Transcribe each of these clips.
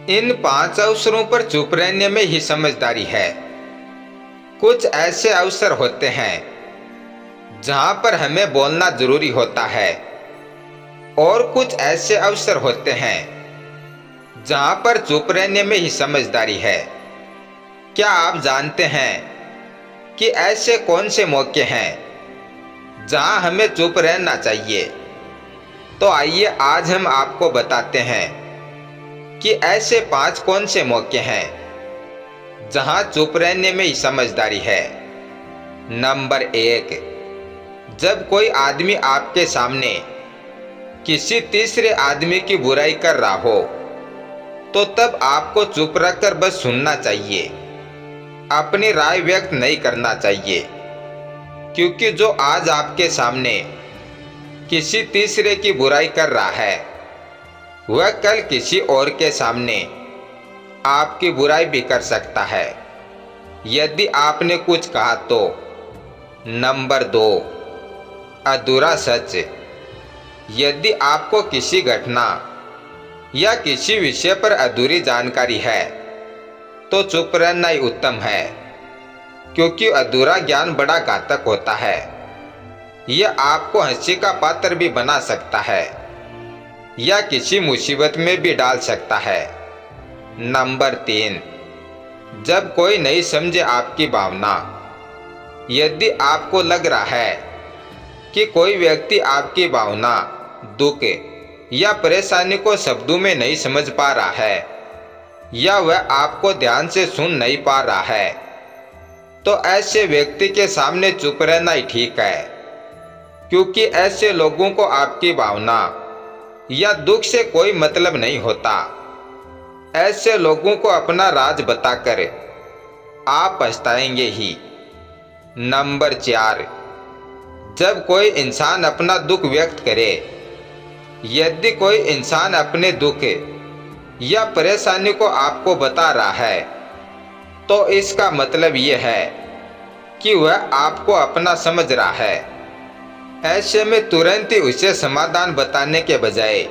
इन 5 अवसरों पर चुप रहने में ही समझदारी है। कुछ ऐसे अवसर होते हैं जहां पर हमें बोलना जरूरी होता है और कुछ ऐसे अवसर होते हैं जहां पर चुप रहने में ही समझदारी है। क्या आप जानते हैं कि ऐसे कौन से मौके हैं जहां हमें चुप रहना चाहिए? तो आइए आज हम आपको बताते हैं कि ऐसे 5 कौन से मौके हैं जहां चुप रहने में ही समझदारी है। नंबर 1, जब कोई आदमी आपके सामने किसी तीसरे आदमी की बुराई कर रहा हो तो तब आपको चुप रखकर बस सुनना चाहिए, अपनी राय व्यक्त नहीं करना चाहिए, क्योंकि जो आज आपके सामने किसी तीसरे की बुराई कर रहा है वह कल किसी और के सामने आपकी बुराई भी कर सकता है यदि आपने कुछ कहा तो। नंबर 2, अधूरा सच। यदि आपको किसी घटना या किसी विषय पर अधूरी जानकारी है तो चुप रहना ही उत्तम है, क्योंकि अधूरा ज्ञान बड़ा घातक होता है। यह आपको हंसी का पात्र भी बना सकता है या किसी मुसीबत में भी डाल सकता है। नंबर 3, जब कोई नहीं समझे आपकी भावना। यदि आपको लग रहा है कि कोई व्यक्ति आपकी भावना, दुख या परेशानी को शब्दों में नहीं समझ पा रहा है या वह आपको ध्यान से सुन नहीं पा रहा है, तो ऐसे व्यक्ति के सामने चुप रहना ही ठीक है, क्योंकि ऐसे लोगों को आपकी भावना या दुख से कोई मतलब नहीं होता। ऐसे लोगों को अपना राज बताकर आप पछताएंगे ही। नंबर 4, जब कोई इंसान अपना दुख व्यक्त करे। यदि कोई इंसान अपने दुख या परेशानी को आपको बता रहा है तो इसका मतलब यह है कि वह आपको अपना समझ रहा है। ऐसे में तुरंत ही उसे समाधान बताने के बजाय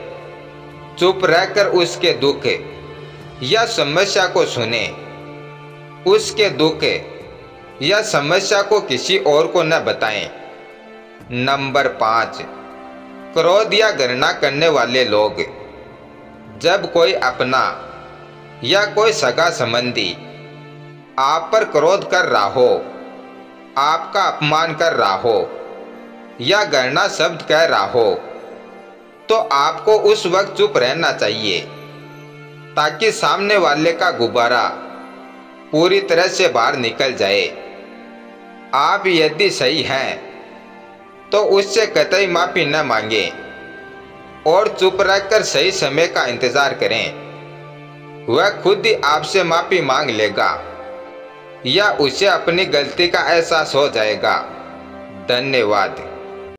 चुप रहकर उसके दुख या समस्या को सुने। उसके दुख या समस्या को किसी और को न बताएं। नंबर 5, क्रोध या घृणा करने वाले लोग। जब कोई अपना या कोई सगा संबंधी आप पर क्रोध कर रहा हो, आपका अपमान कर रहा हो या घृणा शब्द कह रहा हो, तो आपको उस वक्त चुप रहना चाहिए ताकि सामने वाले का गुब्बारा पूरी तरह से बाहर निकल जाए। आप यदि सही हैं तो उससे कतई माफी न मांगें और चुप रहकर सही समय का इंतजार करें। वह खुद ही आपसे माफी मांग लेगा या उसे अपनी गलती का एहसास हो जाएगा। धन्यवाद।